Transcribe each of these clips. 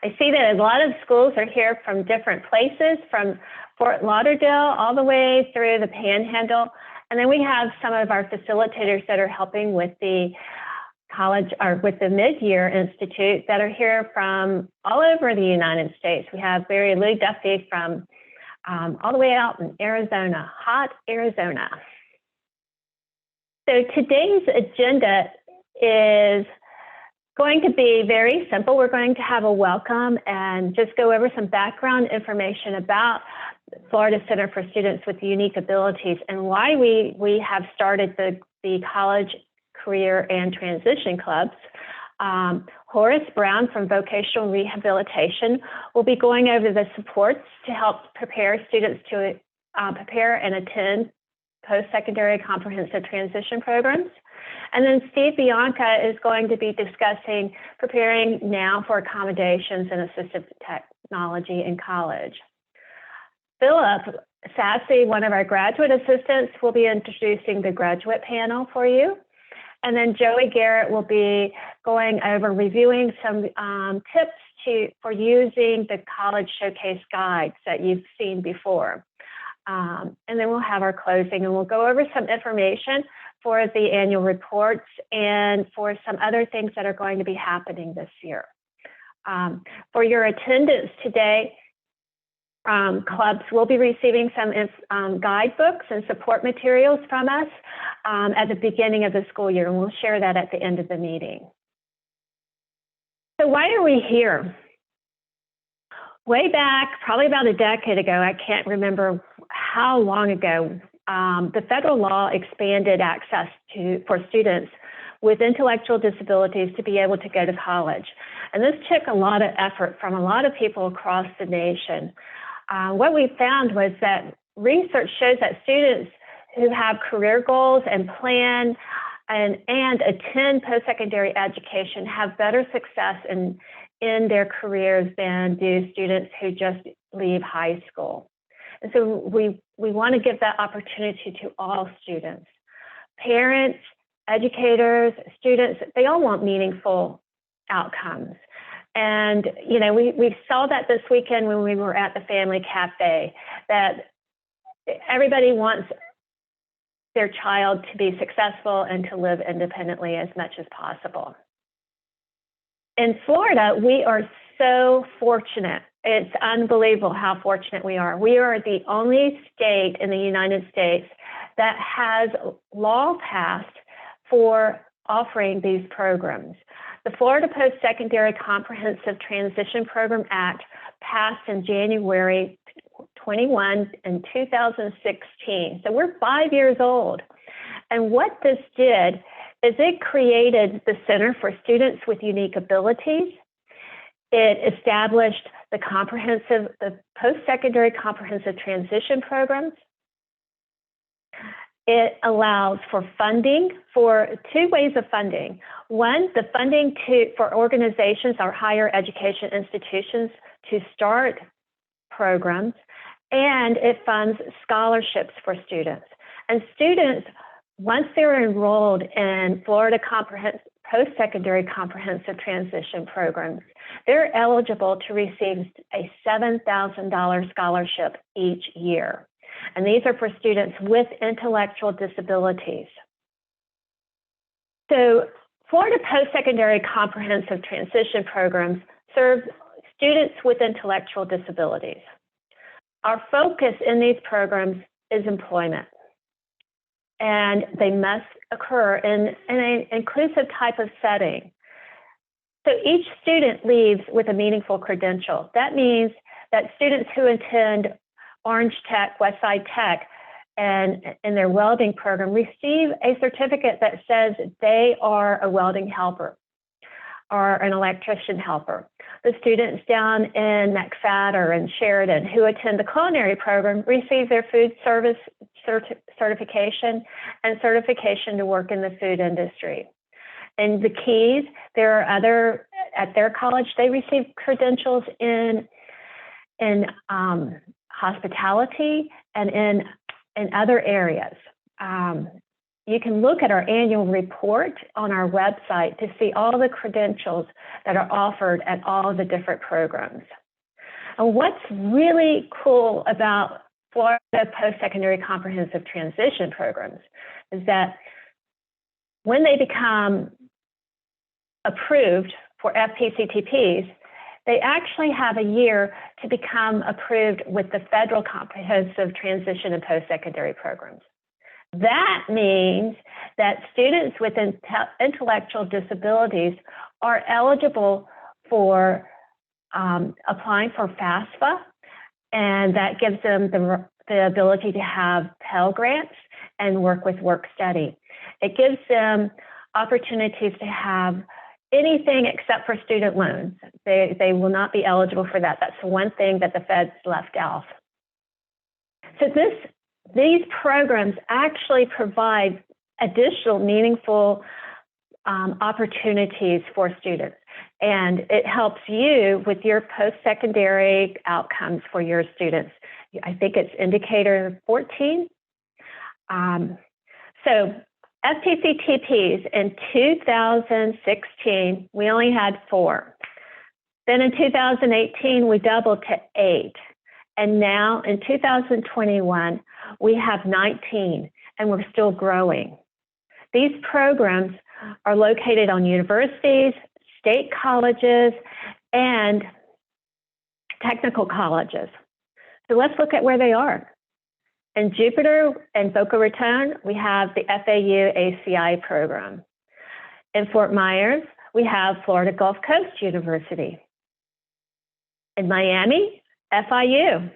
I see that a lot of schools are here from different places, from Fort Lauderdale all the way through the Panhandle. And then we have some of our facilitators that are helping with the college or with the Mid-Year Institute that are here from all over the United States. We have Barry Lou Duffy from all the way out in Arizona, hot Arizona. So today's agenda is going to be very simple. We're going to have a welcome and just go over some background information about Florida Center for Students with Unique Abilities and why we have started the college, career, and transition clubs. Horace Brown from Vocational Rehabilitation will be going over the supports to help prepare students to prepare and attend post-secondary comprehensive transition programs. And then Steve Bianca is going to be discussing preparing now for accommodations and assistive technology in college. Philip Sassy, one of our graduate assistants, will be introducing the graduate panel for you. And then Joey Garrett will be going over reviewing some tips for using the college showcase guides that you've seen before. And then we'll have our closing and we'll go over some information for the annual reports and for some other things that are going to be happening this year. For your attendance today, clubs will be receiving some guidebooks and support materials from us at the beginning of the school year, and we'll share that at the end of the meeting. So why are we here? Way back, probably about a decade ago, I can't remember how long ago, the federal law expanded access for students with intellectual disabilities to be able to go to college. And this took a lot of effort from a lot of people across the nation. What we found was that research shows that students who have career goals and plan and attend post-secondary education have better success in their careers than do students who just leave high school. And so we want to give that opportunity to all students. Parents, educators, students, they all want meaningful outcomes. And, you know, we saw that this weekend when we were at the Family Cafe, that everybody wants their child to be successful and to live independently as much as possible. In Florida, we are so fortunate. It's unbelievable how fortunate we are. We are the only state in the United States that has law passed for offering these programs. The Florida Postsecondary Comprehensive Transition Program Act passed in January 21 in 2016. So we're 5 years old. And what this did is it created the Center for Students with Unique Abilities. It established the post-secondary comprehensive transition programs. It allows for funding for two ways of funding. One, the funding for organizations or higher education institutions to start programs, and it funds scholarships for students. And students, once they're enrolled in Florida post-secondary comprehensive transition programs, they're eligible to receive a $7,000 scholarship each year. And these are for students with intellectual disabilities. So Florida Postsecondary Comprehensive Transition Programs serve students with intellectual disabilities. Our focus in these programs is employment, and they must occur in an inclusive type of setting. So each student leaves with a meaningful credential. That means that students who attend Orange Tech, Westside Tech, and in their welding program receive a certificate that says they are a welding helper or an electrician helper. The students down in McFadden or in Sheridan who attend the culinary program receive their food service certification and certification to work in the food industry. And the Keys, at their college, they receive credentials in hospitality and in other areas. you can look at our annual report on our website to see all the credentials that are offered at all the different programs. And what's really cool about Florida Postsecondary Comprehensive Transition programs is that when they become approved for FPCTPs, they actually have a year to become approved with the Federal Comprehensive Transition and Postsecondary programs. That means that students with intellectual disabilities are eligible for applying for FAFSA, and that gives them the ability to have Pell Grants and work with work study. It gives them opportunities to have anything except for student loans. They will not be eligible for that. That's one thing that the feds left off. So these programs actually provide additional meaningful opportunities for students. And it helps you with your post-secondary outcomes for your students. I think it's indicator 14. So FPCTPs in 2016, we only had 4. Then in 2018, we doubled to 8. And now in 2021, we have 19, and we're still growing. These programs are located on universities, state colleges, and technical colleges. So let's look at where they are. In Jupiter and Boca Raton, we have the FAU ACI program. In Fort Myers, we have Florida Gulf Coast University. In Miami, FIU.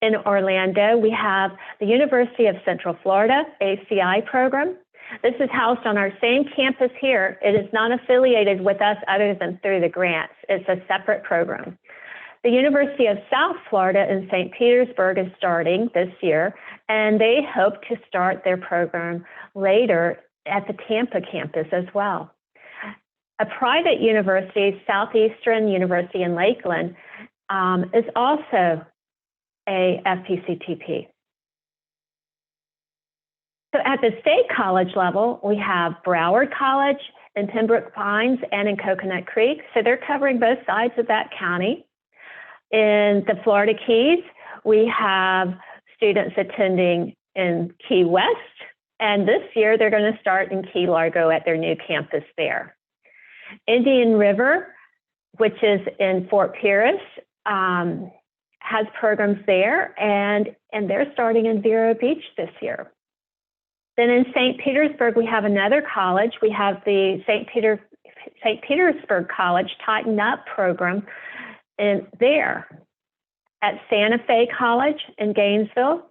In Orlando, we have the University of Central Florida ACI program. This is housed on our same campus here. It is not affiliated with us other than through the grants. It's a separate program. The University of South Florida in St. Petersburg is starting this year, and they hope to start their program later at the Tampa campus as well. A private university, Southeastern University in Lakeland, is also a FPCTP. So at the state college level, we have Broward College in Pembroke Pines and in Coconut Creek. So they're covering both sides of that county. In the Florida Keys, we have students attending in Key West, and this year they're going to start in Key Largo at their new campus there. Indian River, which is in Fort Pierce, has programs there, and they're starting in Vero Beach this year. Then in St. Petersburg, we have another college. We have the St. Petersburg College Tighten Up program there. At Santa Fe College in Gainesville,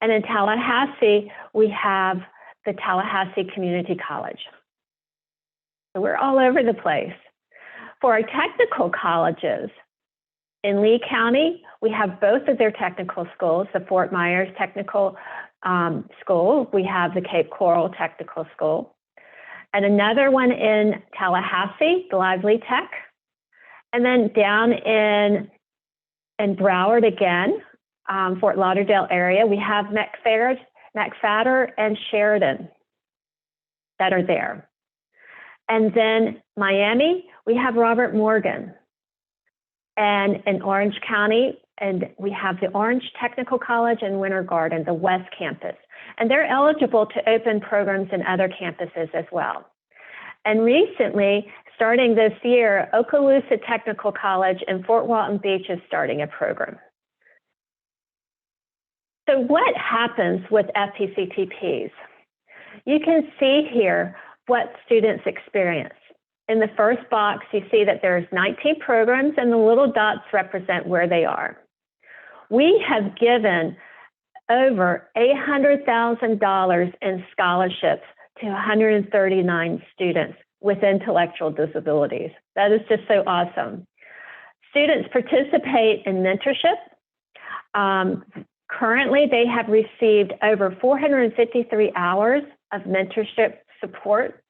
and in Tallahassee, we have the Tallahassee Community College. So we're all over the place. For our technical colleges, in Lee County, we have both of their technical schools, the Fort Myers Technical School. We have the Cape Coral Technical School. And another one in Tallahassee, the Lively Tech. And then down in Broward again, Fort Lauderdale area, we have McFadder and Sheridan that are there. And then Miami, we have Robert Morgan. And in Orange County, and we have the Orange Technical College and Winter Garden, the West Campus. And they're eligible to open programs in other campuses as well. And recently, starting this year, Okaloosa Technical College in Fort Walton Beach is starting a program. So what happens with FPCTPs? You can see here what students experience. In the first box, you see that there's 19 programs, and the little dots represent where they are. We have given over $800,000 in scholarships to 139 students with intellectual disabilities. That is just so awesome. Students participate in mentorship. Currently, they have received over 453 hours of mentorship support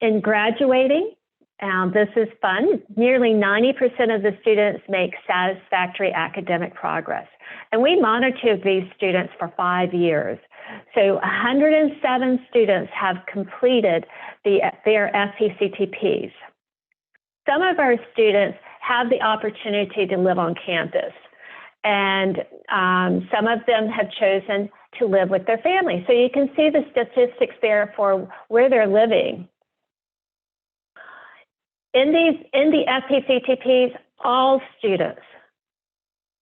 in graduating, This is fun. Nearly 90% of the students make satisfactory academic progress. And we monitor these students for 5 years. So 107 students have completed their FPCTPs. Some of our students have the opportunity to live on campus, and some of them have chosen to live with their family. So you can see the statistics there for where they're living. In the FPCTPs, all students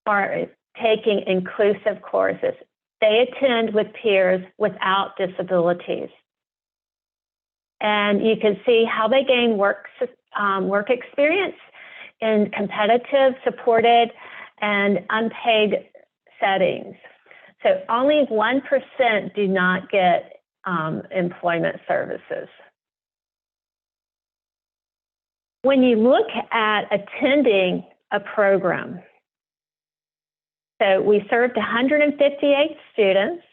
are taking inclusive courses. They attend with peers without disabilities. And you can see how they gain work experience in competitive, supported, and unpaid settings. So only 1% do not get employment services. When you look at attending a program, so we served 158 students.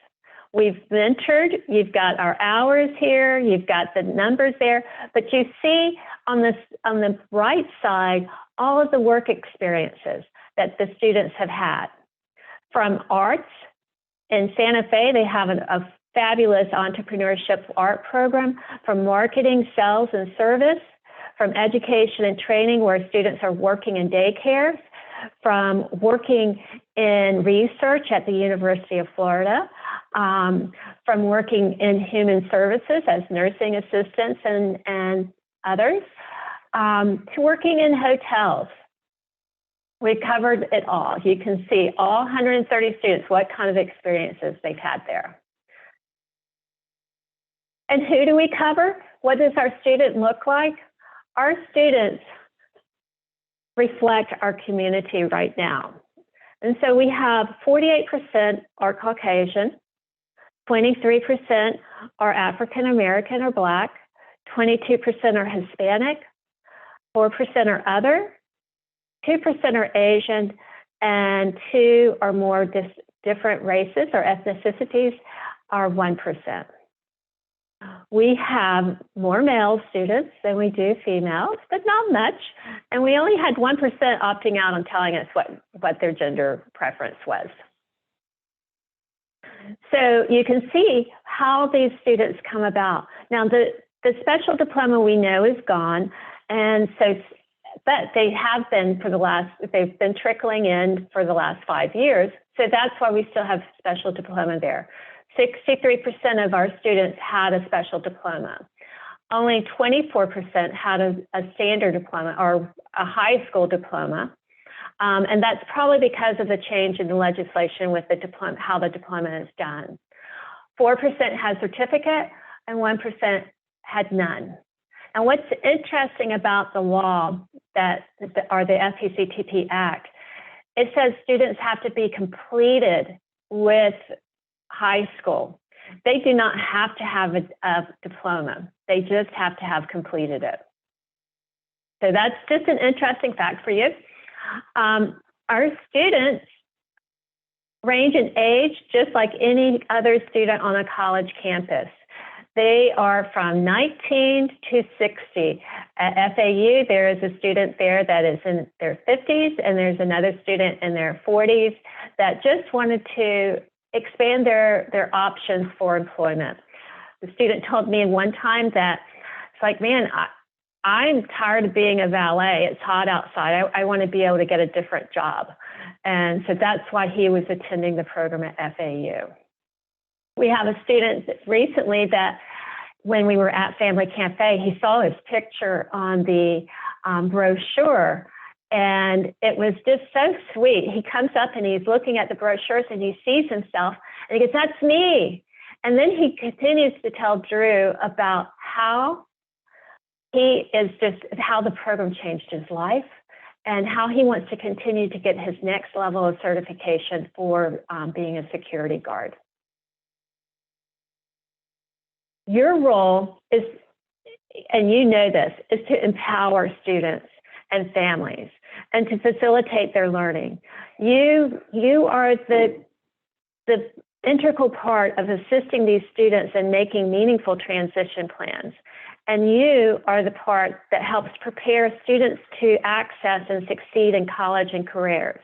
We've mentored, you've got our hours here, you've got the numbers there, but you see on the right side all of the work experiences that the students have had. From arts, in Santa Fe, they have a fabulous entrepreneurship art program. From marketing, sales, and service. From education and training, where students are working in daycares. From working in research at the University of Florida. From working in human services as nursing assistants and others, to working in hotels. We covered it all. You can see all 130 students, what kind of experiences they've had there. And who do we cover? What does our student look like? Our students reflect our community right now. And so we have 48% are Caucasian, 23% are African American or Black, 22% are Hispanic, 4% are other, 2% are Asian, and 2 or more different races or ethnicities are 1%. We have more male students than we do females, but not much. And we only had 1% opting out on telling us what their gender preference was. So you can see how these students come about. Now, the special diploma we know is gone, and so, but they have been they've been trickling in for the last 5 years. So that's why we still have special diploma there. 63% of our students had a special diploma. Only 24% had a standard diploma or a high school diploma. And that's probably because of the change in the legislation with the diploma, how the diploma is done. 4% had certificate and 1% had none. And what's interesting about the law or the FPCT Act, it says students have to be completed with high school. They do not have to have a diploma. They just have to have completed it. So that's just an interesting fact for you. Our students range in age just like any other student on a college campus. They are from 19 to 60. At FAU, there is a student there that is in their 50s, and there's another student in their 40s that just wanted to expand their options for employment. The student told me one time that it's like, man, I'm tired of being a valet. It's hot outside. I want to be able to get a different job. And so that's why he was attending the program at FAU. We have a student recently that when we were at Family Cafe, he saw his picture on the brochure, and it was just so sweet. He comes up and he's looking at the brochures and he sees himself and he goes, "That's me." And then he continues to tell Drew about how how the program changed his life and how he wants to continue to get his next level of certification for being a security guard. Your role is, and you know this, is to empower students and families and to facilitate their learning. You are the integral part of assisting these students in making meaningful transition plans And you are the part that helps prepare students to access and succeed in college and careers.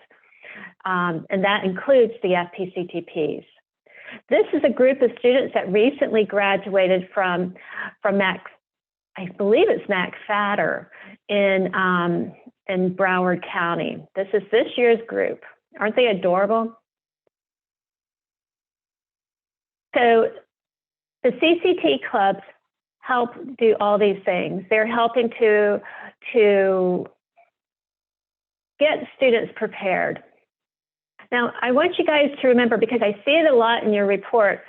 And that includes the FPCTPs. This is a group of students that recently graduated from Mac, I believe it's Mac Fatter in Broward County. This is this year's group. Aren't they adorable? So the CCT clubs help do all these things. They're helping to get students prepared. Now, I want you guys to remember, because I see it a lot in your reports,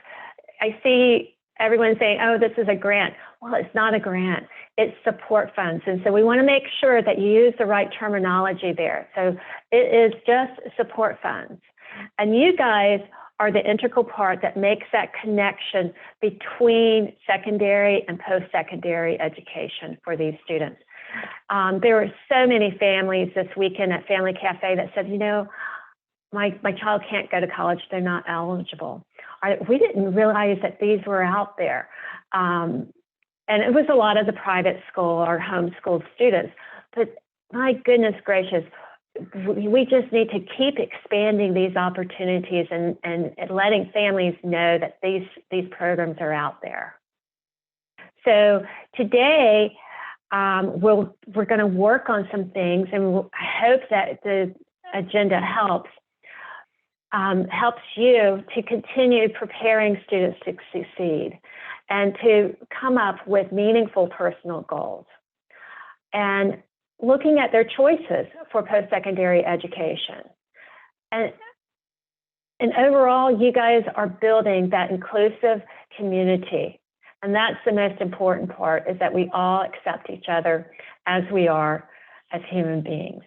I see everyone saying, oh, this is a grant. Well, it's not a grant, it's support funds. And so we want to make sure that you use the right terminology there. So it is just support funds. And you guys are the integral part that makes that connection between secondary and post-secondary education for these students. There were so many families this weekend at Family Cafe that said, you know, my child can't go to college, they're not eligible. We didn't realize that these were out there. And it was a lot of the private school or homeschooled students, but my goodness gracious, we just need to keep expanding these opportunities and letting families know that these programs are out there. So today, we're going to work on some things, and I hope that the agenda helps you to continue preparing students to succeed and to come up with meaningful personal goals and looking at their choices for post-secondary education. And overall, you guys are building that inclusive community. And that's the most important part, is that we all accept each other as we are as human beings.